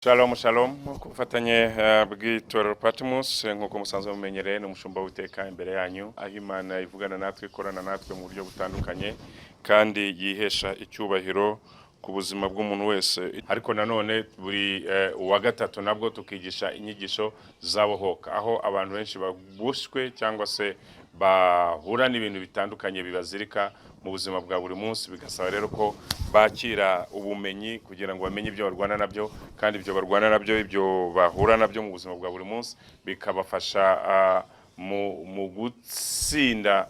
Shalom shalom kufatanye bw'itorero Patmos nkuko musanzwe mumenyereye n'umushumba w'iteka imbere yanyu aho Imana ivugana natwe ikorana natwe mu buryo butandukanye kandi yihesha icyubahiro ku buzima bw'umuntu wese. Ariko nanone buri wa gatatu nabwo tukigisha inyigisho zabohoka aho abantu benshi babushwe cyangwa se bahura n'ibintu bitandukanye bibazirika mu buzima bwa buri munsi, bigasaba rero ko bakira ubumenyi kugira ngo bamenye ibyo barwana nabyo, kandi ibyo barwana nabyo, ibyo bahura nabyo mu buzima bwa buri munsi bikabafasha mu gutsinda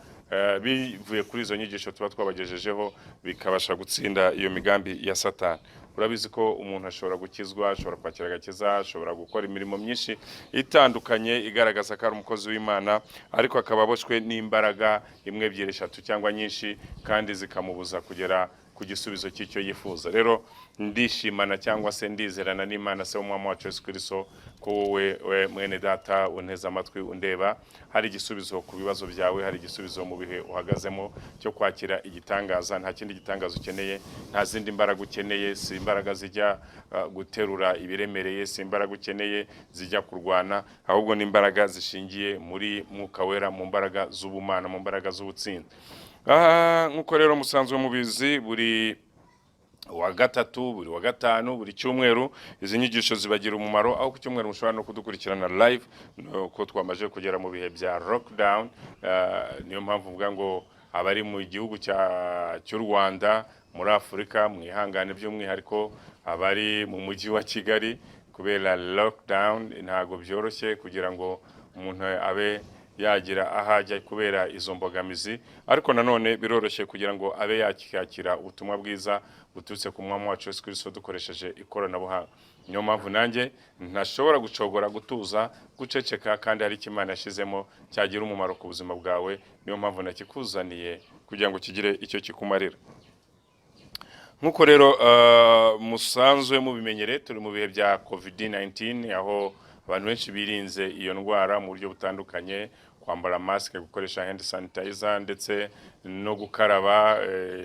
bivuye kuri izo nyigisho tuba twabagejejeho, bikabasha gutsinda iyo migambi ya Satani. Urabizi ko umuntu ashobora gukizwa, ashobora kwakira agakiza, ashobora gukora imirimo myinshi itandukanye igaragaza ko ari umukozi w'Imana, ariko akaba aboshwe n'imbaraga imwe, ebyiri, eshatu cyangwa nyinshi, kandi zikamubuza kugera ku gisubizo cy'icyo yifuza. Rero ndishimana cyangwa se ndizerana n'Imana se w'umwami wacu Yesu Kristo ko wowe mwene data unteze amatwi undeba hari igisubizo ku bibazo byawe, hari igisubizo mu bihe uhagazemo cyo kwakira igitangaza. Nta kindi gitangaza ukeneye, nta zindi mbaraga ukeneye, si imbaraga zijya guterura ibiremereye, si imbaraga ukeneye zijya kurwana, ahubwo ni imbaraga zishingiye muri Mwuka Wera, mu mbaraga z'ubumana, mu mbaraga z'ubutsinzi. Nkuko rero musanzwe mubizi, buri wa gatatu, buri wa gatanu, buri cyumweru izi nyigisho zibagira umumaro, aho ku cyumweru mushobora no kudukurikirana live ko twamaje kugera mu bihe bya lockdown. Niyo mpamvu mvuga ngo abari mu gihugu cy'u Rwanda, muri Afurika, mwihangane by'umwihariko abari mu mujyi wa Kigali kubera lockdown ntago byoroshye kugira ngo umuntu abe yagira ahajya kubera izo mbogamizi, ariko nanone biroroshye kugira ngo abe yakira ubutumwa bwiza buturutse ku mwami wacu Yesu Kristo dukoresheje ikoranabuhanga. Niyo mpamvu nanjye ntashobora gucogora, gutuza, guceceka, kandi hari icyo Imana yashizemo cyagira umumaro ku buzima bwawe. Niyo mpamvu nakikuzaniye kugira ngo kigire icyo kikumarira. Nkuko rero musanzwe mubimenyere, turi mu bihe bya COVID-19 aho abantu benshi birinze iyo ndwara mu buryo butandukanye, kwambara mask, gukoresha hand sanitizer, ndetse no gukaraba,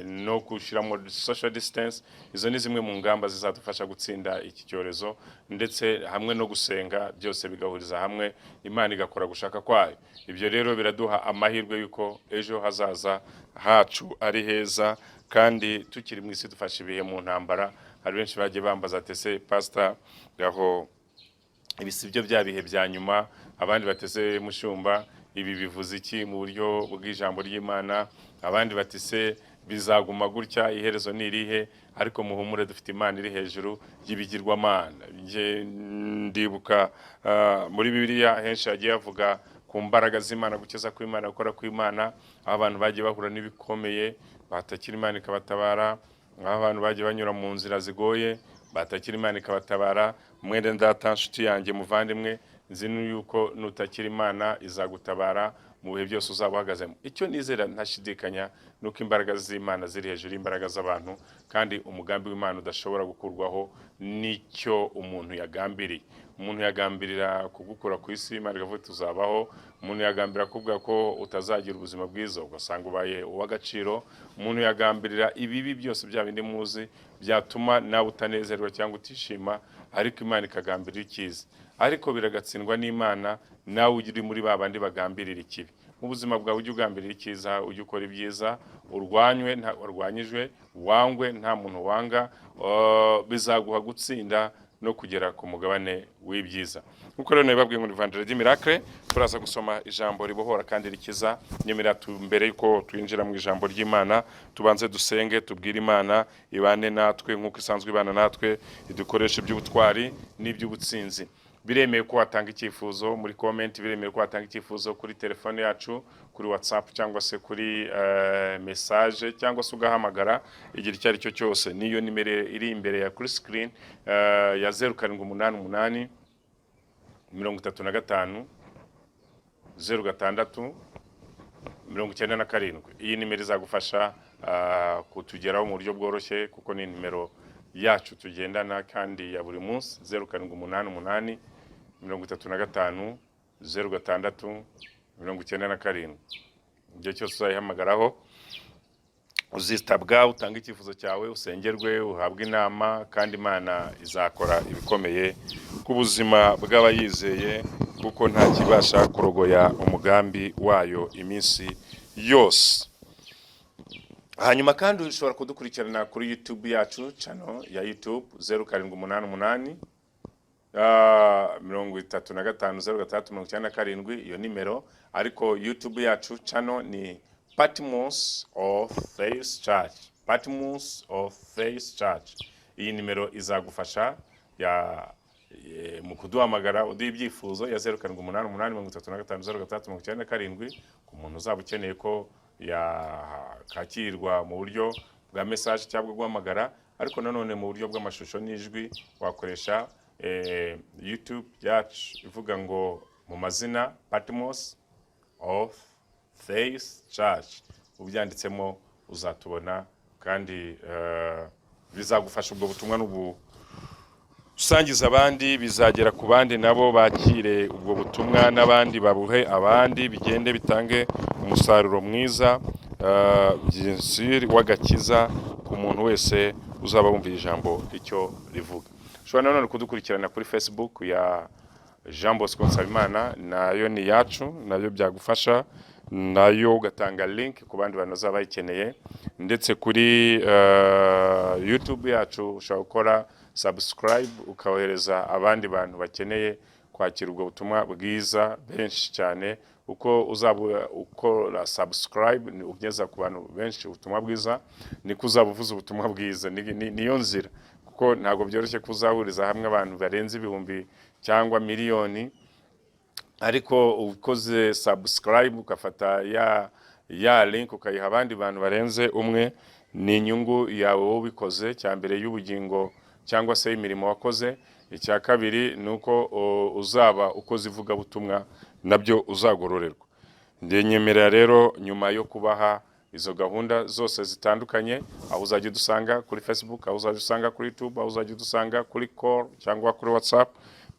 no gushyiramo social distance. Izo ni zimwe mu ngamba zizadufasha gutsinda iki cyorezo, ndetse hamwe no gusenga, byose bigahuriza hamwe, Imana igakora gushaka kwayo. Ibyo rero biraduha amahirwe yuko ejo hazaza hacu ari heza, kandi tukiri mu isi dufashe ibihe mu ntambara. Hari benshi bagiye bambaza ati pastor gaho ibi sibyo bya bihe bya nyuma, abandi batese mushumba ibi bivuze iki mu buryo bw'ijambo ry'Imana, abandi batise bizaguma gutya, iherezo ni irihe? Ariko muhumure, dufite Imana iri hejuru y'ibigirwamana. Ndibuka muri Bibiliya henshi yagiye avuga ku mbaraga z'Imana, gukiza kw'Imana, gukora kw'Imana, aho abantu bagiye bahura n'ibikomeye batakira Imana ikabatabara, aho abantu bagiye banyura mu nzira zigoye batakira Imana ikabatabara. Mwene data, nshuti yanjye, muvandimwe, nzi yuko nutakira Imana izagutabara mu bihe byose uzaba uhagazemo. Icyo nizera ntashidikanya nuko imbaraga z'Imana ziri hejuru y'imbaraga z'abantu, kandi umugambi w'Imana udashobora gukurwaho n'icyo umuntu yagambiriye. Umuntu yagambirira kugukura ku isi, Imana ikavuga tuzabaho. Umuntu yagambirira kuvuga ko utazagira ubuzima bwiza, ugasanga ubaye uw'agaciro. Umuntu yagambirira ibibi byose bya bindi muzi byatuma nawe utanezerwa cyangwa utishima, ariko Imana ikagambirira icyiza. Ariko biragatsindwa n'Imana nawe uri muri babandi bagambirira ikibi. Mu buzima bwawe ujye ugambirira icyiza, ujye ukora ibyiza, urwanywe nta warwanyijwe, wangwe nta muntu wanga, bizaguha gutsinda no kugera ku mugabane w'ibyiza. Nkuko rero nababwiye ngo Evangile du Miracle, turaza gusoma ijambo ribohora kandi rikiza. Nyemera mbere yuko twinjira mu ijambo ry'Imana, tubanze dusenge, tubwire Imana ibane natwe nkuko isanzwe ibana natwe, idukoresha iby'ubutwari n'iby'ubutsinzi. Biremeye ko watanga icyifuzo muri comment, biremeye ko watanga icyifuzo kuri telefone yacu, kuri WhatsApp, cyangwa se kuri message, cyangwa se ugahamagara igihe icyo ari cyo cyose. Niyo nimero iri imbere ya kuri screen ya 0788 35 06 97. Iyi nimero izagufasha kutugeraho mu buryo bworoshye, kuko ni nimero yacu tugendana kandi ya buri munsi, 0788 35 06 97. Igihe cyose uzayihamagaraho uzitabwa, utanga icyifuzo cyawe, usengerwe, uhabwe inama, kandi Imana izakora ibikomeye ku buzima bw'abayizeye, kuko nta kibasha kurogoya umugambi wayo iminsi yose. Hanyuma kandi ushobora kudukurikirana kuri YouTube yacu, channel ya YouTube 0788 35 iyo nimero, ariko YouTube yacu channel ni Patmos of Faith Church. Patmos of Faith Church. Iyi nimero izagufasha mu kuduhamagara uduha ibyifuzo ya 0788 ku muntu uzaba ukeneye ko yakakirwa mu buryo bwa message cyangwa guhamagara, ariko nanone mu buryo bw'amashusho n'ijwi wakoresha YouTube yacu ivuga ngo mu mazina Patmos of Faith Church, ubyanditsemo uzatubona, kandi bizagufasha ubwo butumwa usangiza abandi, bizagera ku bandi nabo bakire ubwo butumwa, n'abandi babuhe abandi, bigende bitange umusaruro mwiza byinshi w'agakiza ku muntu wese uzaba wumvira ijambo icyo rivuga. Ushobora nanone kudukurikirana kuri Facebook ya Jean Bosco Nsabimana, nayo ni yacu, nayo byagufasha, nayo ugatanga link ku bandi bantu bazaba bayikeneye, ndetse kuri YouTube yacu ushobora gukora subscribe ukawohereza abandi bantu bakeneye kwakira ubwo butumwa bwiza benshi cyane. Uko uzaba ukora subscribe ugeza ku bantu benshi ubutumwa bwiza, niko uzaba uvuza ubutumwa bwiza. Niyo nzira, kuko ntabwo byoroshye kuzahuriza hamwe abantu barenze ibihumbi cyangwa miliyoni, ariko ukoze subscribe ukafata ya link ukayiha abandi bantu barenze umwe, ni inyungu yawe wowe ubikoze, cya mbere y'ubugingo cyangwa se imirimo wakoze. Icya kabiri nuko uzaba ukoze ivuga butumwa nabyo uzagororerwa. Ndenyemerera rero nyuma yo kubaha izo gahunda zose zitandukanye, aho uzajya dusanga kuri Facebook, aho uzajya dusanga kuri YouTube, aho uzajya dusanga kuri call cyangwa kuri WhatsApp,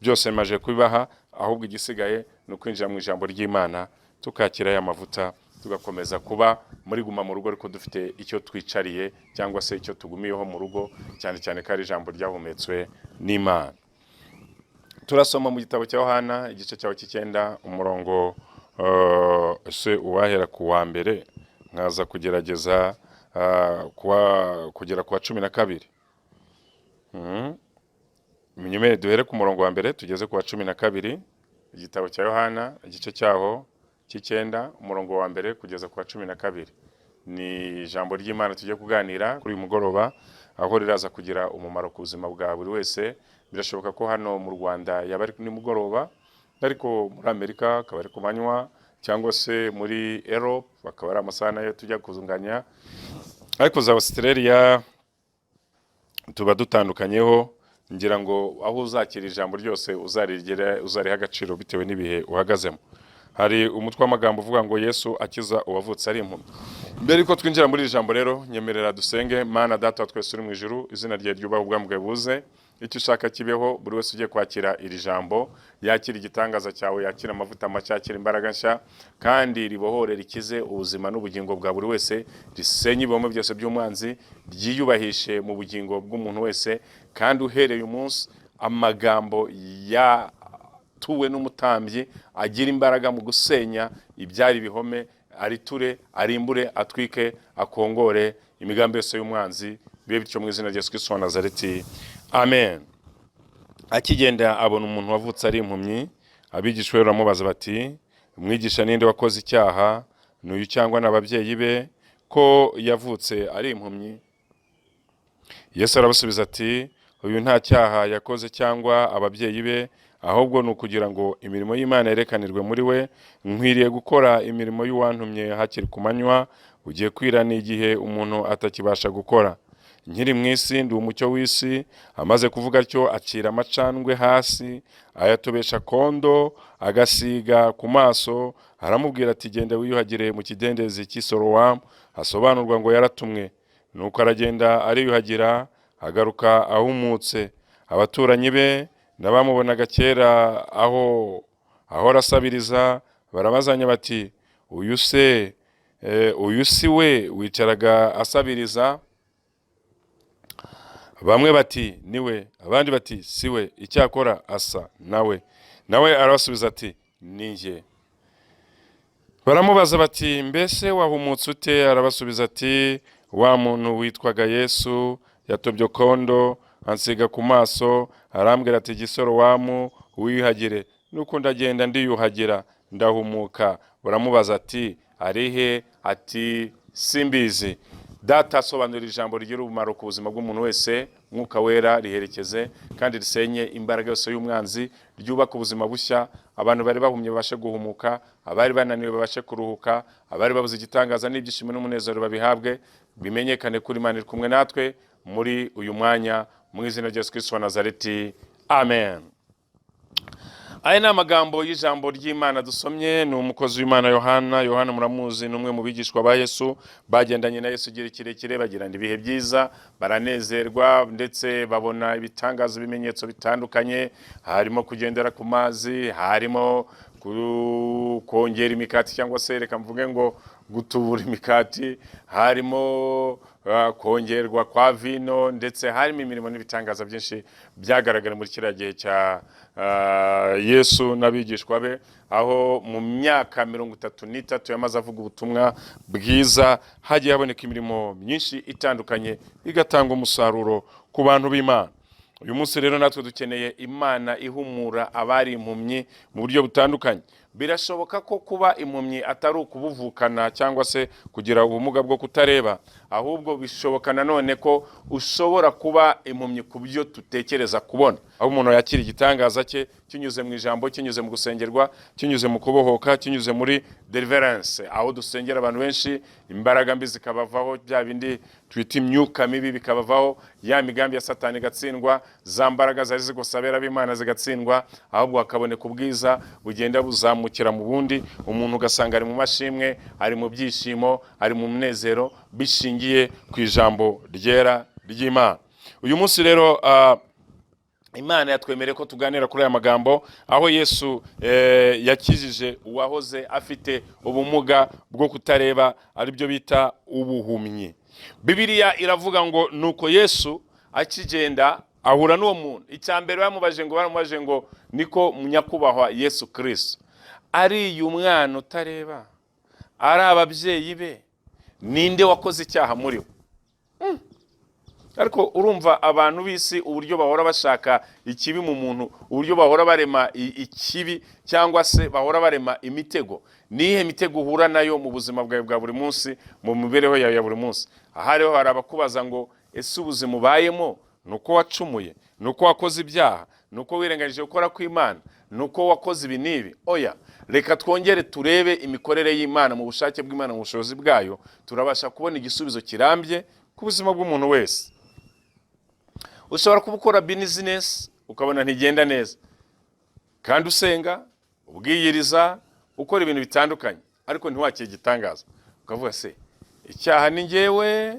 byose maje kubibaha. Ahubwo igisigaye no kwinjira mu ijambo ry'Imana, tukakira ya mavuta, tugakomeza kuba muri guma mu rugo, ariko dufite icyo twicariye cyangwa se icyo tugumiyeho mu rugo, cyane cyane ko ari ijambo ryahumetswe n'Imana. Turasoma mu gitabo cya Yohana igice cyawo cy'ikenda umurongo se uwahera ku wa mbere nkaza kugerageza kugera ku wa 12. Munyemere duhere ku murongo wa mbere tugeze ku wa 12. Igitabo cya Yohana igice cyaho cy'ikenda umurongo wa mbere kugeza ku wa 12. Ni ijambo ry'Imana tujye kuganira kuri uyu mugoroba, aho riraza kugira umumaro ku buzima bwa buri wese. Birashoboka ko hano mu Rwanda yaba ari nimugoroba, ariko muri Amerika akaba ari ku manywa, cyangwa se muri Europe bakaba ari amasaha nayo tujya kuzunganya, ariko za Australia tuba dutandukanyeho. Ngira ngo aho uzakira ijambo ryose uzariha agaciro bitewe n'ibihe uhagazemo. Hari umutwe w'amagambo uvuga ngo Yesu akiza uwavutse ari impumyi. Mbere yuko twinjira muri iri jambo rero, nyemerera dusenge. Mana Data wa twese uri mu ijuru, izina rye ryubahwe, ubwami bwawe buze, icyo ushaka kibeho. Buri wese ugiye kwakira iri jambo yakira igitangaza cyawe, yakira amavuta mashya, yakira imbaraga nshya, kandi ribohore rikize ubuzima n'ubugingo bwa buri wese, risenye ibihome byose by'umwanzi, ryiyubahishe mu bugingo bw'umuntu wese. Kandi uhereye umunsi amagambo tuwe n'umutambyi agira imbaraga mu gusenya ibyari bihome, ariture, arimbure, atwike, akongore imigambi yose y'umwanzi. Bibe bityo mu izina rya Yesu Kristo wa Nazareti, amen. Akigenda abona umuntu wavutse ari impumyi. Abigishwa baramubaza bati, umwigisha ninde wakoze icyaha, n'uyu cyangwa n'ababyeyi be, ko yavutse ari impumyi? Yesu arabasubiza ati, uyu nta cyaha yakoze cyangwa ababyeyi be, ahubwo ni ukugira ngo imirimo y'Imana yerekanirwe muri we. Nkwiriye gukora imirimo y'uwantumye hakiri ku manywa, ugiye kwira n'igihe umuntu atakibasha gukora. Nkiri mu isi ndi umucyo w'isi. Amaze kuvuga atyo acira amacandwe hasi, ayatobesha kondo, agasiga ku maso. Aramubwira ati, genda wiyuhagire mu kidendezi cy'i Sorowamu, hasobanurwa ngo yaratumwe. Nuko aragenda ariyuhagira, agaruka ahumutse. Abaturanyi be n'abamubonaga kera aho ahora asabiriza baramazanya bati, uyu se uyu si we wicaraga asabiriza? Bamwe bati niwe, abandi bati siwe, icyakora asa nawe arabasubiza ati ni njye. Baramubaza bati mbese wahumutse ute? Arabasubiza ati wa muntu witwaga Yesu yatobye kondo ansiga ku maso, arambwira ati Gisorowamu wiyuhagire. Nuko ndagenda ndiyuhagira ndahumuka. Baramubaza ati arihe? Ati simbizi. Data asobanura ijambo rigira umumaro ku buzima bw'umuntu wese, Mwuka Wera riherekeze kandi risenye imbaraga yose y'umwanzi, ryubaka ubuzima bushya, abantu bari bahumye babashe guhumuka, abari bananiwe babashe kuruhuka, abari babuze igitangaza n'ibyishimo n'umunezero babihabwe, bimenyekane kuri Imana iri kumwe natwe muri uyu mwanya, mu izina rya Yesu Kristo wa Nazareti, amen. Aya ni amagambo y'ijambo ry'Imana dusomye. Ni umukozi w'Imana Yohana muramuzi, ni umwe mu bigishwa ba Yesu bagendanye na Yesu igihe kirekire, bagirana ibihe byiza, baranezerwa ndetse babona ibitangaza ibimenyetso bitandukanye, harimo kugendera ku mazi, harimo kongera imikati cyangwa se reka mvuge ngo gutubura imikati, harimo kongerwa kwa vino, ndetse harimo imirimo n'ibitangaza byinshi byagaragara muri kiriya gihe cya Yesu n'abigishwa be, aho mu myaka 33 yamaze avuga ubutumwa bwiza, hagiye haboneka imirimo myinshi itandukanye igatanga umusaruro ku bantu b'Imana. Uyu munsi rero natwe dukeneye Imana ihumura abari impumyi mu buryo butandukanye. Birashoboka ko kuba impumyi atari ukubuvukana cyangwa se kugira ubumuga bwo kutareba, ahubwo bishoboka nanone ko ushobora kuba impumyi ku byo tutekereza kubona, aho umuntu yakira igitangaza cye kinyuze mu ijambo, kinyuze mu gusengerwa, kinyuze mu kubohoka, kinyuze muri deliverance, aho dusengera abantu benshi imbaraga mbi zikabavaho, bya bindi twita imyuka mibi bikabavaho, ya migambi ya Satani gatsindwa, za mbaraga zari zigosabera b'Imana zigatsindwa, ahubwo hakaboneka ubwiza bugenda buzamukira mu bundi, umuntu ugasanga ari mu mashimwe, ari mu byishimo, ari mu munezero bishingiye ku ijambo ryera ry'Imana. Uyu munsi rero Imana yatwemereye ko tuganira kuri aya magambo, aho Yesu yakijije uwahoze afite ubumuga bwo kutareba, ari byo bita ubuhumyi. Bibiliya iravuga ngo nuko Yesu akigenda ahura n'uwo muntu, icyambere baramubaje ngo niko nyakubahwa Yesu Kristo, ari umwana utareba, ari ababyeyi be, ninde wakoze icyaha muri we? Ariko urumva abantu b'isi uburyo bahora bashaka ikibi mu muntu, uburyo bahora barema ikibi cyangwa se bahora barema imitego. Nihe mitego uhura nayo mu buzima bwawe bwa buri munsi, mu mibereho yawe ya buri munsi? Ahariho hari abakubaza ngo ese ubuzima ubayemo nuko wacumuye, nuko wakoze ibyaha, nuko wirengagije gukora kw'Imana, nuko wakoze ibi n'ibi? Oya, reka twongere turebe imikorere y'Imana mu bushake bw'Imana, mu bushobozi bwayo, turabasha kubona igisubizo kirambye ku buzima bw'umuntu wese. Ushobora kuba ukora business ukabona ntigenda neza, kandi usenga, ubwiyiriza, ukora ibintu bitandukanye, ariko ntiwakire igitangaza. Ukavuga se icyaha ni njyewe,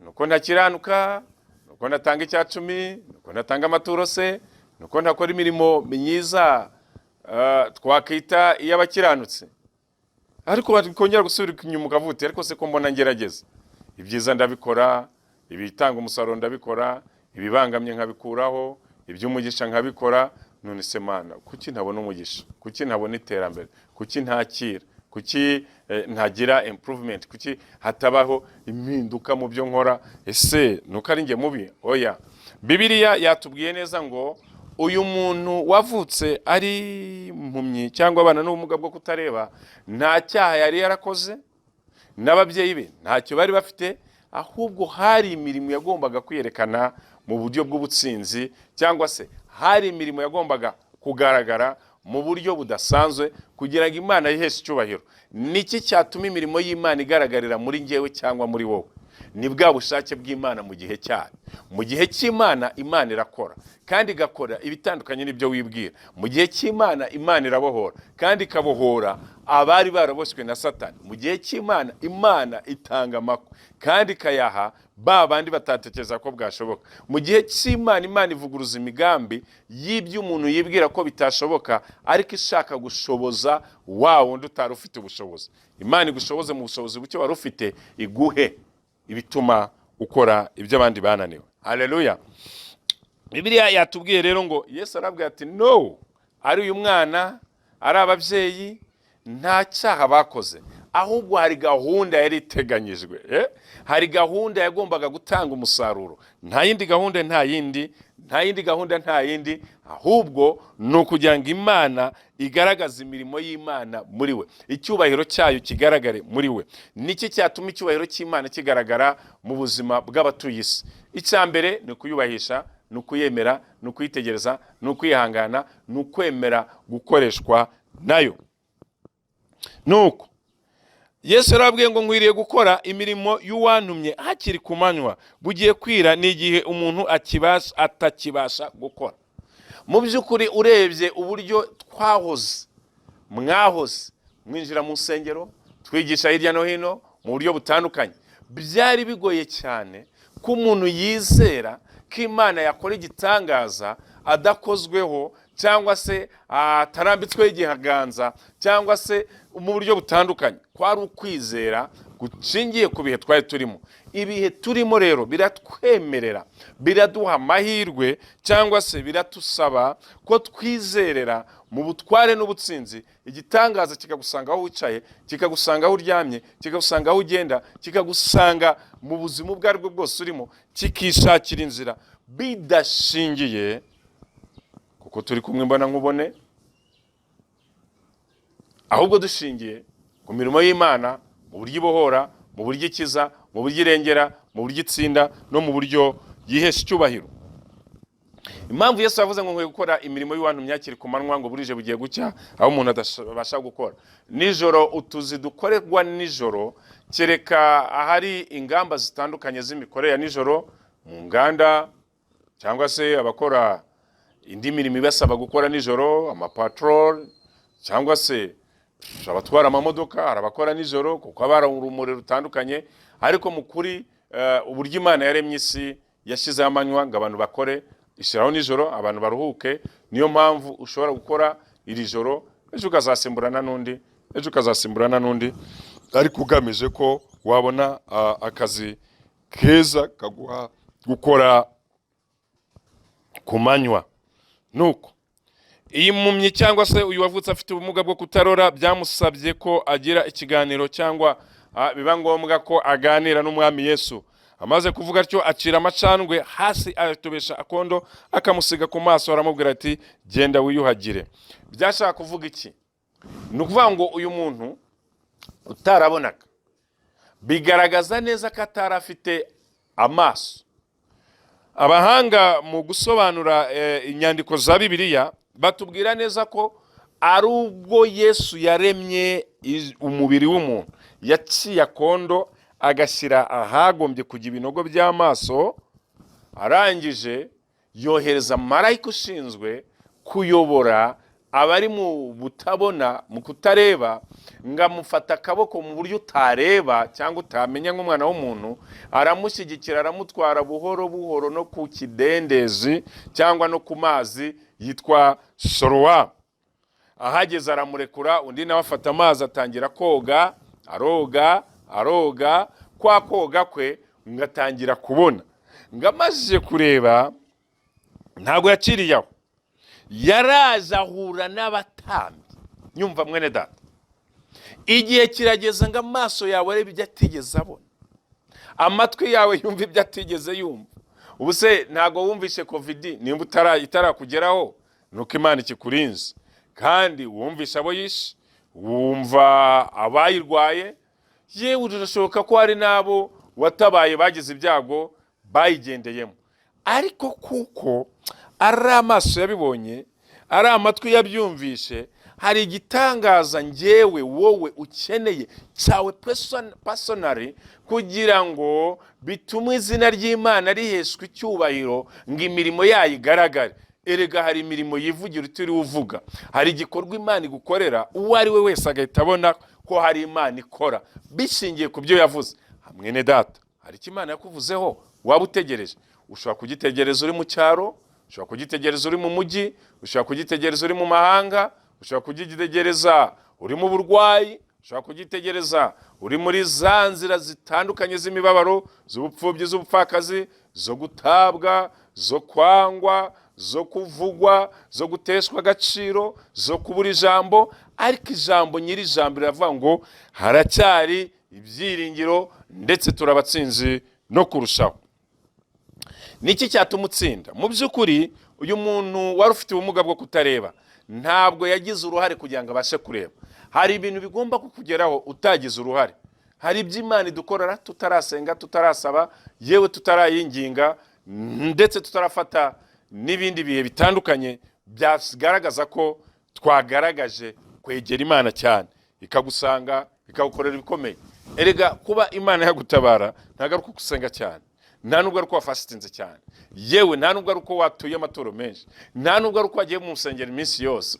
nuko ntakiranuka, nuko ndatanga icya 10, nuko ndatanga amaturo se, nuko ntakora imirimo myiza twakita iy'abakiranutse. Ariko bakongera gusubira inyuma ukavuga ariko se ko mbona ngerageza, ibyiza ndabikora, ibitanga umusaruro ndabikora, ibibangamye nkabikuraho, iby'umugisha nkabikora, none se Mana kuki ntabona umugisha, kuki ntabona iterambere, kuki ntakira, kuki ntagira improvement, kuki hatabaho impinduka mu byo nkora? Ese nuko ari nge mubi? Oya, Bibiliya yatubwiye neza ngo uyu muntu wavutse ari impumyi cyangwa abana n'ubumuga bwo kutareba, nta cyaha yari yarakoze, n'ababyeyi be ntacyo bari bafite, ahubwo hari imirimo yagombaga kwiyerekana mu buryo bw'ubutsinzi, cyangwa se hari imirimo yagombaga kugaragara mu buryo budasanzwe kugira ngo Imana yiheshe icyubahiro. Niki cyatuma imirimo y'Imana igaragarira muri njyewe cyangwa muri wowe? Ni bwa bushake bw'Imana mu gihe cyayo. Mu gihe cy'Imana, Imana irakora kandi igakora ibitandukanye n'ibyo wibwira. Mu gihe cy'Imana, Imana irabohora kandi ikabohora abari baraboshywe na Satani. Mu gihe cy'Imana, Imana itanga amakuru kandi ikayaha ba bandi batatekereza ko bwashoboka. Mu gihe cy'Imana, Imana ivuguruza imigambi y'ibyo umuntu yibwira ko bitashoboka, ariko ishaka gushoboza wa wundi utari ufite ubushobozi. Imana igushoboze mu bushobozi buke wari ufite, iguhe ibituma ukora ibyo abandi bananiwe. Haleluya. Bibiliya yatubwiye rero ngo Yesu arabwira ati no, ari uyu mwana, ari ababyeyi, nta cyaha bakoze, ahubwo hari gahunda yari iteganyijwe. Hari gahunda yagombaga gutanga umusaruro. Nta yindi gahunda, nta yindi, ahubwo ni ukugira ngo Imana igaragaza imirimo y'Imana muri we, icyubahiro cyayo kigaragare muri we. Niki cyatuma icyubahiro cy'Imana kigaragara mu buzima bw'abatuye isi? Icya mbere ni ukuyubahisha, ni ukuyemera, ni ukuyitegereza, ni ukwihangana, ni ukwemera gukoreshwa nayo. Nuko Yesu yarabwiye ngo nkwiriye gukora imirimo y'uwantumye hakiri ku manywa, bugiye kwira n'igihe umuntu atakibasha gukora. Mu by'ukuri urebye uburyo mwahoze mwinjira mu nsengero, twigisha hirya no hino mu buryo butandukanye, byari bigoye cyane ko umuntu yizera ko Imana yakora igitangaza adakozweho, cyangwa se atarambitsweho igihaganza, cyangwa se mu buryo butandukanye. Kwari ukwizera gucingiye ku bihe twari turimo. Ibihe turimo rero biratwemerera, biraduha amahirwe, cyangwa se biratusaba ko twizerera mu butware n'ubutsinzi. Igitangaza kikagusanga aho wicaye, kikagusanga aho uryamye, kikagusanga aho ugenda, kikagusanga mu buzima ubwo ari bwo bwose urimo, kikishakira inzira, bidashingiye kuko turi kumwe mbona nkubone, ahubwo dushingiye ku mirimo y'Imana, mu buryo ibohora, mu buryo ikiza, mu buryo irengera, mu buryo itsinda, no mu buryo yihesha icyubahiro. Impamvu Yesu yavuze ngo nkwiye gukora imirimo y'uwantumye hakiri ku manywa, ngo burije bugiye gucya, aho umuntu atabasha gukora nijoro. Utuzi dukorerwa nijoro, kereka ahari ingamba zitandukanye z'imikorere ya nijoro mu nganda, cyangwa se abakora indi mirimo ibasaba gukora nijoro, amapatrol, cyangwa se abatwara amamodoka, arabakora nijoro kuko abara urumuri rutandukanye. Ariko mu kuri uburyo Imana yaremye isi yashyizeho amanywa ngo abantu bakore, ishyiraho nijoro abantu baruhuke. Niyo mpamvu ushobora gukora iri joro, ejo ukazasimburana n'undi, ariko ugamije ko wabona akazi keza kaguha gukora ku manywa. Nuko iyi mpumyi cyangwa se uyu wavutse afite ubumuga bwo kutarora, byamusabye ko agira ikiganiro, cyangwa biba ngombwa ko aganira n'Umwami Yesu. Amaze kuvuga atyo, acira amacandwe hasi, atobesha akondo, akamusiga ku maso, aramubwira ati genda wiyuhagire. Byashaka kuvuga iki? Ni ukuvuga ngo uyu muntu utarabonaga, bigaragaza neza ko atari afite amaso. Abahanga mu gusobanura inyandiko za Bibiliya batubwira neza ko ari ubwo Yesu yaremye umubiri w'umuntu, yaciye akondo agashyira ahagombye kujya ibinogo by'amaso, arangije yohereza marayika ushinzwe kuyobora abari mu butabona, mu kutareba, ngo amufata akaboko mu buryo utareba cyangwa utamenya nk'umwana w'umuntu, aramushyigikira, aramutwara buhoro buhoro no ku kidendezi cyangwa no ku mazi yitwa Sorowa. Ahageze aramurekura, undi nawe afata amazi atangira koga, aroga, kwa koga kwe ngatangira kubona. Ngamaze kureba, ntabwo yakiriye aho, yaraje ahura n'abatambyi. Nyumva mwene data, igihe kirageza ngo amaso yawe arebe ibyo atigeze abona, amatwi yawe yumva ibyo atigeze yumva. Ubu se ntabwo wumvishe covid nimba itarakugeraho, nuko Imana ikikurinze, kandi wumvisha abo yishe, wumva abayirwaye, yewe urashoboka ko hari nabo watabaye bagize ibyago bayigendeyemo. Ariko kuko ari amaso yabibonye, ari amatwi yabyumvishe, hari igitangaza njyewe wowe ukeneye cyawe personally, kugira ngo bitume izina ry'Imana riheshwa icyubahiro, ngo imirimo yayo igaragare. Erega hari imirimo yivugira utari uvuga, hari igikorwa Imana igukorera uwo ari we wese agahita abona ko hari Imana ikora bishingiye ku byo yavuze. Mwene data, hari icyo Imana yakuvuzeho waba utegereje. Ushobora kugitegereza uri mu cyaro, ushobora kugitegereza uri mu mujyi, ushobora kugitegereza uri mu mahanga, ushobora kugitegereza uri mu burwayi, ushobora kugitegereza uri muri za nzira zitandukanye z'imibabaro, z'ubupfubyi, z'ubupfakazi, zo gutabwa, zo kwangwa, zo kuvugwa, zo guteshwa agaciro, zo kubura ijambo. Ariko ijambo, nyiri ijambo riravuga ngo haracyari ibyiringiro ndetse turabatsinzi no kurushaho. Niki cyatuma utsinda? Mu by'ukuri uyu muntu wari ufite ubumuga bwo kutareba ntabwo yagize uruhare kugira ngo abashe kureba. Hari ibintu bigomba kukugeraho utagize uruhare. Hari iby'Imana idukorera tutarasenga, tutarasaba, yewe tutarayinginga, ndetse tutarafata n'ibindi bihe bitandukanye byagaragaza ko twagaragaje kwegera Imana cyane, ikagusanga ikagukorera ibikomeye. Erega kuba Imana yagutabara ntabwo ari uko gusenga cyane, nta nubwo ari uko wafasitinze cyane, yewe nta nubwo ari uko watuye amaturo menshi, nta nubwo ari uko wagiye mu nsengero iminsi yose.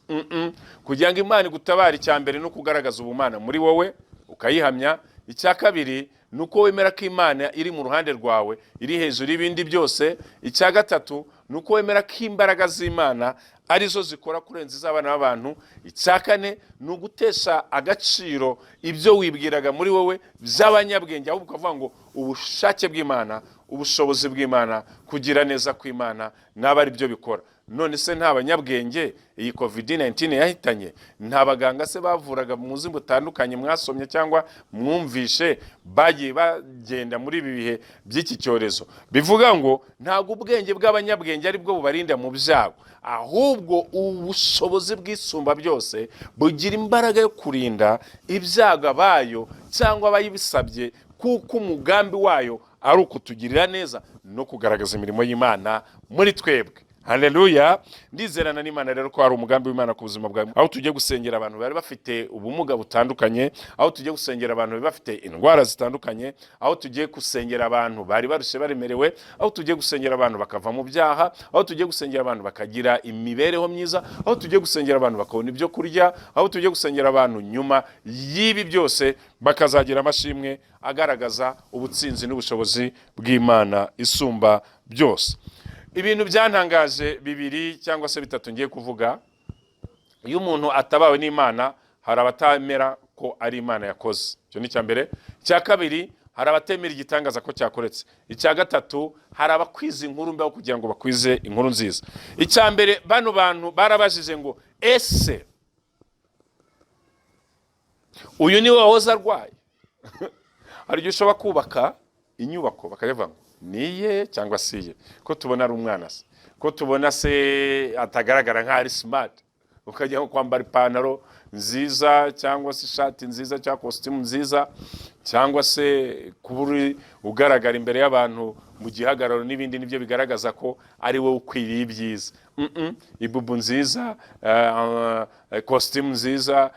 Kugira ngo Imana igutabare, icya mbere no kugaragaza ubumana muri wowe ukayihamya. Icya kabiri ni uko wemera ko Imana iri mu ruhande rwawe, iri hejuru y'ibindi byose. Icya gatatu ni uko wemera ko imbaraga z'Imana arizo zikora kurenza iz'abana b'abantu. Icya kane ni ugutesha agaciro ibyo wibwiraga muri wowe by'abanyabwenge, ahubwo ukavuga ngo ubushake bw'Imana, ubushobozi bw'Imana, kugira neza kw'Imana n'aba ari byo bikora. None se nta banyabwenge iyi COVID-19 yahitanye? Nta baganga se bavuraga mu buzima butandukanye mwasomye cyangwa mwumvishe bagiye bagenda muri ibi bihe by'iki cyorezo? Bivuga ngo ntabwo ubwenge bw'abanyabwenge ari bwo bubarinda mu byago, ahubwo ubushobozi bw'isumba byose bugira imbaraga yo kurinda ibyago abayo cyangwa abayibisabye, kuko umugambi wayo ari ukutugirira neza no kugaragaza imirimo y'Imana muri twebwe. Haleluya. Ndizerana n'Imana rero ko hari umugambi w'Imana ku buzima bwawe, aho tugiye gusengera abantu bari bafite ubumuga butandukanye, aho tugiye gusengera abantu bari bafite indwara zitandukanye, aho tugiye gusengera abantu bari barushe baremerewe, aho tugiye gusengera abantu bakava mu byaha, aho tugiye gusengera abantu bakagira imibereho myiza, aho tugiye gusengera abantu bakabona ibyo kurya, aho tugiye gusengera abantu nyuma y'ibi byose bakazagira amashimwe agaragaza ubutsinzi n'ubushobozi bw'Imana isumba byose. Ibintu byantangaje bibiri cyangwa se bitatu ngiye kuvuga. Iyo umuntu atabawe n'Imana, hari abatamera ko ari Imana yakoze. Icyo ni cya mbere. Icya kabiri, hari abatemera igitangaza ko cyakoretse. Icya gatatu, hari abakwiza inkuru mbi aho kugira ngo bakwize inkuru nziza. Icya mbere, bano bantu barabajije ngo ese uyu ni wahoze arwaye? Hari igihe ushobora kubaka inyubako bakavuga ngo niye cyangwa siye, ko tubona ari umwana se, ko tubona se atagaragara nka ari smart, ukajya kwambara ipantaro nziza cyangwa se ishati nziza cyangwa costume nziza, cyangwa se kuburi ugaragara imbere y'abantu mu gihagararo n'ibindi, nibyo bigaragaza ko ari wowe ukwiriye ibyiza. Ibubu nziza, costume nziza,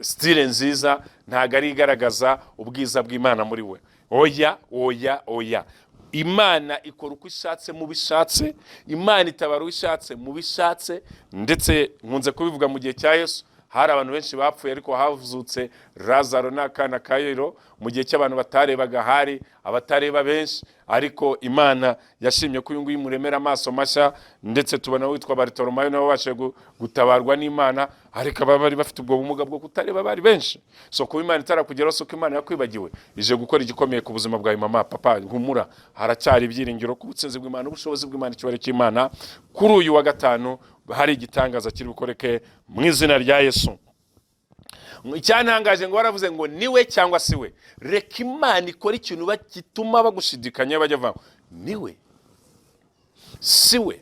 style nziza ntago ari igaragaza ubwiza bw'Imana muri we. Oya, oya, oya. Imana ikora uko ishatse mu bishatse, Imana itabara ishatse mu bishatse. Ndetse nkunze kubivuga mu gihe cya Yesu hari abantu benshi bapfuye, ariko havuzutse Lazaro n'akana ka Yairo. Mu gihe cy'abantu batarebaga hari abatareba benshi, ariko Imana yashimye ko uyu nguyu muremera amaso mashya. Ndetse tubona witwa Bartolomayo nabo babashe gutabarwa n'Imana, ariko bari bafite ubwo bumuga bwo kutareba bari benshi. So kuba Imana itarakugeraho, so ko Imana yakwibagiwe, ije gukora igikomeye ku buzima bwawe. Mama, papa, humura, haracyari ibyiringiro ku butsinzi bw'Imana, ubushobozi bw'Imana, icyubahiro cy'Imana. Kuri uyu wa gatanu hari igitangaza kiri bukoreke mu izina rya Yesu. Icyantangaje ngo baravuze ngo niwe cyangwa si we. Reka Imana ikora ikintu gituma bagushidikanya, bajya bavuga niwe, si we.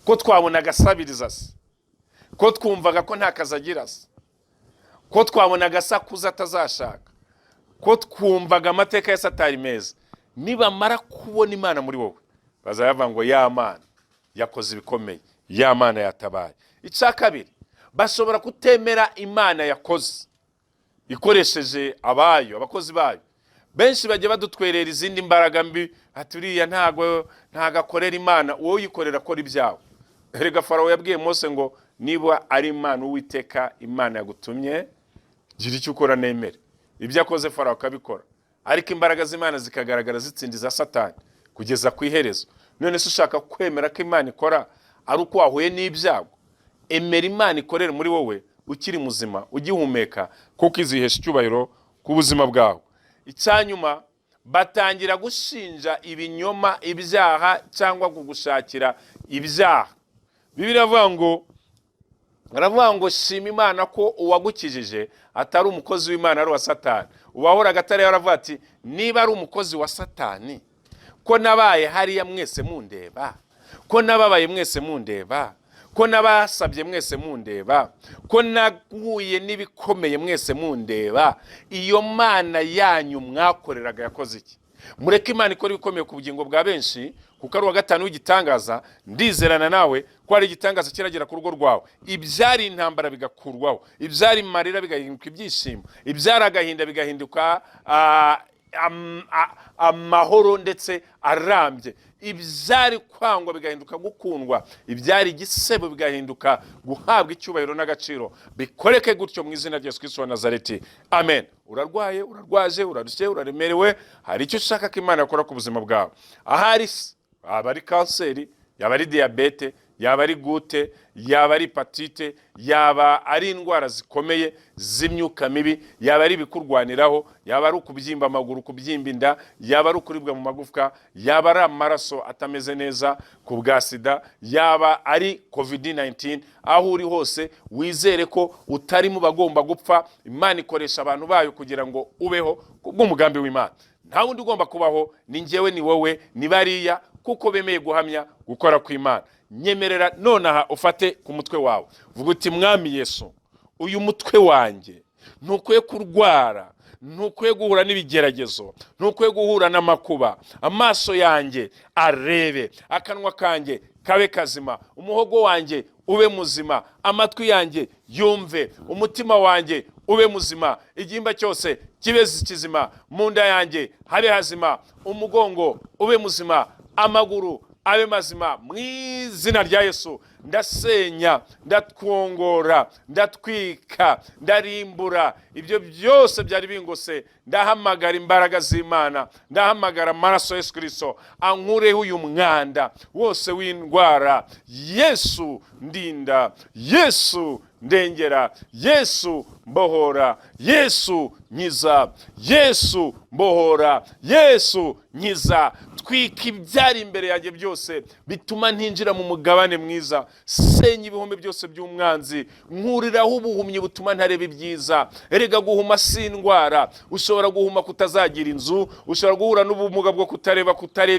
Ko twabonaga asabiriza se, ko twumvaga ko nta kazi agira se, ko twabonaga asakuza atazashaka, ko twumvaga amateka yose atari meza. Nibamara kubona Imana muri wowe, bazavuga ngo ya Mana yakoze ibikomeye, ya Mana yatabaye. Icya kabiri, bashobora kutemera Imana yakoze ikoresheje abayo, abakozi bayo. Benshi bajya badutwerera izindi mbaraga mbi, aturiya ntago akorera Imana, wowe uyikorera akora ibyawe. Erega Farawo yabwiye Mose ngo niba ari Imana Uwiteka Imana yagutumye, gira icyo ukora nemere. Ibyo akoze Farawo akabikora. ariko imbaraga z'Imana zikagaragara zitsindiza Satani kugeza ku iherezo. None se ushaka kwemera ko Imana ikora ari uko wahuye n'ibyago? Emera Imana ikorera muri wowe ukiri muzima ugihumeka, kuko izihesha icyubahiro ku buzima bwawe. Icyanyuma batangira gushinja ibinyoma, ibyaha, cyangwa kugushakira ibyaha. Bibiliya aravuga ngo shima Imana ko uwagukijije atari umukozi w'Imana, ari uwa Satani. Uwahoraga atari yaravuga ati niba ari umukozi wa Satani, ko nabaye hariya mwese mundeba, ko nababaye mwese mundeba, ko nabasabye mwese mundeba, ko naguye n'ibikomeye mwese mundeba, iyo Mana yanyu mwakoreraga yakoze iki? Mureke Imana ikora ibikomeye ku bugingo bwa benshi, kuko ari uwa gatanu w'igitangaza. Ndizerana nawe ko ari igitangaza kiragera ku rugo rwawe. Ibyari intambara bigakurwaho, ibyari marira bigahinduka ibyishimo, ibyari agahinda bigahinduka amahoro ndetse arambye, ibyari kwangwa bigahinduka gukundwa, ibyari igisebo bigahinduka guhabwa icyubahiro n'agaciro. Bikoreke gutyo mu izina rya Yesu Kristo wa Nazareti, amen. Urarwaye, urarwaje, urarushye, uraremerewe, hari icyo ushaka ko Imana yakora ku buzima bwawe. Ahari yaba ari kanseri, yaba ari diyabete, yaba ari gute, yaba ari hepatite, yaba ari indwara zikomeye z'imyuka mibi, yaba ari bikurwaniraho, yaba ari ukubyimba amaguru, kubyimba inda, yaba ari ukuribwa mu magufwa, yaba ari amaraso atameze neza ku bwa sida, yaba ari COVID-19, aho uri hose wizere ko utari mu bagomba gupfa. Imana ikoresha abantu bayo kugira ngo ubeho kubw'umugambi w'Imana. Nta wundi ugomba kubaho, ni njyewe, ni wowe, ni bariya, kuko bemeye guhamya gukora kw'Imana. Nyemerera nonaha ufate ku mutwe wawe, vuga uti Mwami Yesu, uyu mutwe wanjye ntukwiye kurwara, ntukwiye guhura n'ibigeragezo, ntukwiye guhura n'amakuba. Amaso yanjye arebe, akanwa kanjye kabe kazima, umuhogo wanjye ube muzima, amatwi yanjye yumve, umutima wanjye ube muzima, igihimba cyose kibe kizima, mu nda yanjye habe hazima, umugongo ube muzima, amaguru abe mazima. Mu izina rya Yesu ndasenya, ndatwongora, ndatwika, ndarimbura ibyo byose byari bingose. Ndahamagara imbaraga z'Imana, ndahamagara amaraso Yesu Kristo ankureho uyu mwanda wose w'indwara. Yesu ndinda, Yesu ndengera, Yesu mbohora, Yesu nkiza, Yesu mbohora, Yesu nkiza. Twika ibyari imbere yanjye byose bituma ntinjira mu mugabane mwiza. Senya ibihome byose by'umwanzi, nkuriraho ubuhumyi butuma ntareba ibyiza. Erega guhuma si indwara, ushobora guhuma kutazagira inzu, ushobora guhura n'ubumuga bwo kutareba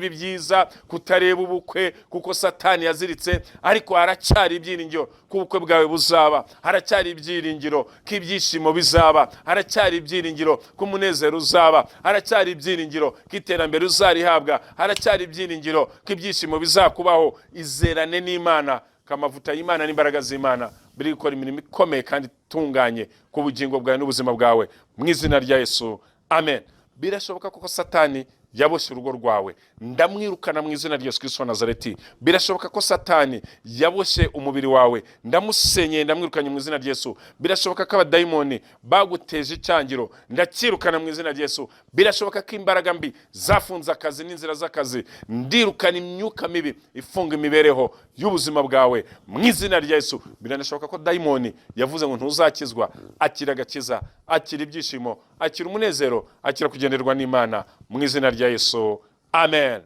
ibyiza, kutareba ubukwe, kuko Satani yaziritse. Ariko haracyari ibyiringiro ko ubukwe bwawe buzaba, haracyari ibyiringiro ko ibyishimo bizaba, haracyari ibyiringiro ko umunezero uzaba, haracyari ibyiringiro ko iterambere uzarihabwa, haracyari ibyiringiro ko ibyishimo bizakubaho. Izerane n'Imana, kamavuta y'Imana n'imbaraga z'Imana biri gukora imirimo ikomeye kandi itunganye ku bugingo bwawe n'ubuzima bwawe, mu izina rya Yesu, amen. Birashoboka ko Satani yaboshye urugo rwawe, ndamwirukana mu izina rya Yesu Kristo wa Nazareti. Birashoboka ko Satani yaboshye umubiri wawe, ndamusenyeye, ndamwirukanye mu izina rya Yesu. Birashoboka ko abadayimoni baguteje icyangiro, ndakirukana mu izina rya Yesu. Birashoboka ko imbaraga mbi zafunze akazi n'inzira z'akazi, ndirukana imyuka mibi ifunga imibereho y'ubuzima bwawe mu izina rya Yesu. Biranashoboka ko dayimoni yavuze ngo ntuzakizwa, akira agakiza, akira ibyishimo, akira umunezero, akira kugenderwa n'Imana mu izina rya Yesu, amen.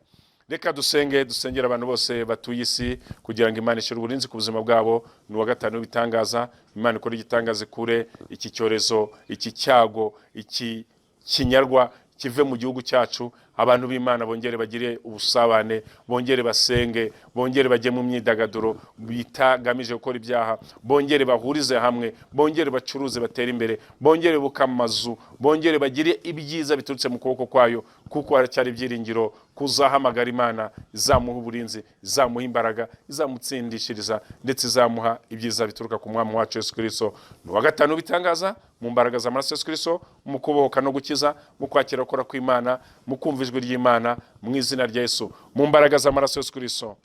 Reka dusengera abantu bose batuye isi kugira ngo Imana ishyire uburinzi ku buzima bwabo. Ni uwa gatanu w'ibitangaza. Imana ikora igitangaza kure iki cyorezo, iki cyago, iki kinyarwa kive mu gihugu cyacu. Abantu b'Imana bongere bagire ubusabane, bongere basenge, bongere bajye mu myidagaduro bitagamije gukora ibyaha, bongere bahurize hamwe, bongere bacuruze batera imbere, bongere bukamazu, bongere bagire ibyiza biturutse mu kuboko kwayo, kuko haracyari ibyiringiro kuzahamagara Imana izamuha uburinzi, izamuha imbaraga, izamutsindishiriza, ndetse izamuha ibyiza bituruka ku mwami wacu Yesu Kristo. Ni uwa gatanu bitangaza mu mbaraga z'amaraso Yesu Kristo, mu kubohoka no gukiza, mu kwakira gukora kw'Imana, mu kumva ijwi ry'Imana mu izina rya Yesu, mu mbaraga z'amaraso Yesu Kristo.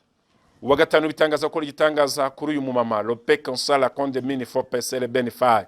Uwa gatanu bitangaza ko igitangaza kuri uyu mumama Lope Consala Konde Mini for Pesele Benefai,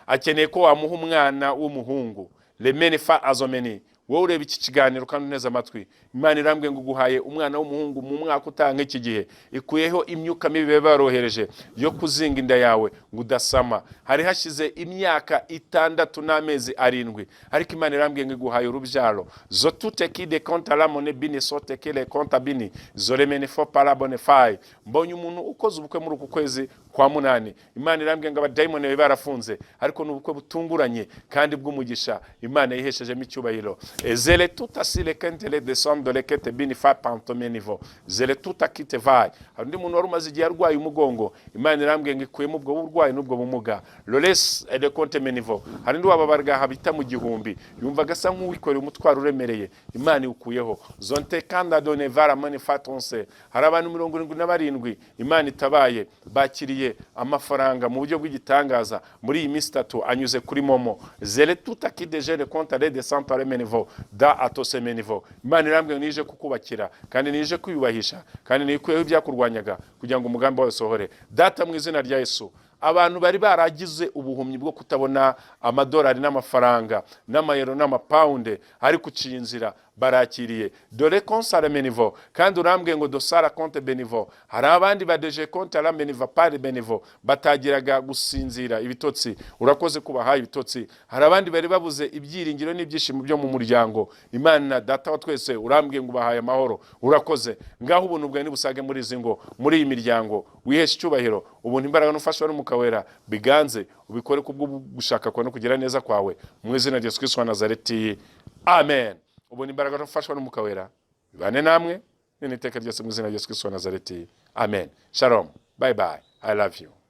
akeneye ko wamuha umwana w'umuhungu, Le Menifa Azomeni, wowe ureba iki kiganiro kandi uneze amatwi, Imana irambwiye ngo guhaye umwana w'umuhungu mu mwaka utanga iki gihe, ikuyeho imyuka mibi barohereje yo kuzinga inda yawe ngo udasama. Hari hashize imyaka 6 n'amezi 7, ariko Imana irambwiye ngo guhaye urubyaro. Zo toute qui de compte la monnaie bini sote que les compte bini zoremene fo para bonne faille. Mbonye umuntu ukoze ubukwe muri uku kwezi kwa munani, Imana irambwiye ngo abadayimoni barafunze, ariko n'ubukwe butunguranye kandi bw'umugisha Imana yiheshejemo icyubahiro. Zele tuta sile kentele descend de lekete bini fa pantome niveau. Zele tuta kite vai. Undi muntu wari umaze igihe arwaye umugongo, Imana irambwiye ngo ikuyemo ubwo burwayi n'ubwo bumuga. Loles et de compte niveau. Hari ndi wababarga habita mu gihumbi, yumva gasa nk'uwikoreye umutwaro uremereye, Imana ukuyeho. Zonte kanda done vara mane fatonse. Hari abantu 77 Imana itabaye bakiriye amafaranga mu buryo bw'igitangaza muri iyi minsi 3 anyuze kuri Momo. Zele tuta qui déjà le compte de centre meniveau da atose meniveau. Imana irambwiye nije kukubakira kandi nije kwiyubahisha kandi nikuyeho ibyakurwanyaga kugira ngo umugambi wawe sohore. Data mu izina rya Yesu, abantu bari baragize ubuhumyi bwo kutabona amadolari n'amafaranga n'amayero n'amapound, ari kuciye inzira barakiriye dore consale meniveau. Kandi urambwiye ngo dosara compte beniveau. Hari abandi badeje compte la meniveau pare beniveau batagiraga gusinzira ibitotsi, urakoze kubahaye ibitotsi. Hari abandi bari babuze ibyiringiro n'ibyishimo byo mu muryango, Imana data wa twese urambwiye ngo bahaye amahoro, urakoze. Ngaho ubuntu bwawe nibusage muri izi ngo, muri iyi miryango, wiheshe icyubahiro. Ubuntu imbaraga n'ufasha n'umwuka wera biganze, ubikore kubwo gushaka kwa no kugira neza kwawe, mu izina rya Yesu Kristo wa Nazareti, amen. Ubuntu imbaraga n'ufasha n'umwuka wera bibane namwe n'iteka ryose mu izina rya Yesu Kristo wa Nazareti, amen. Shalom, bye bye, I love you.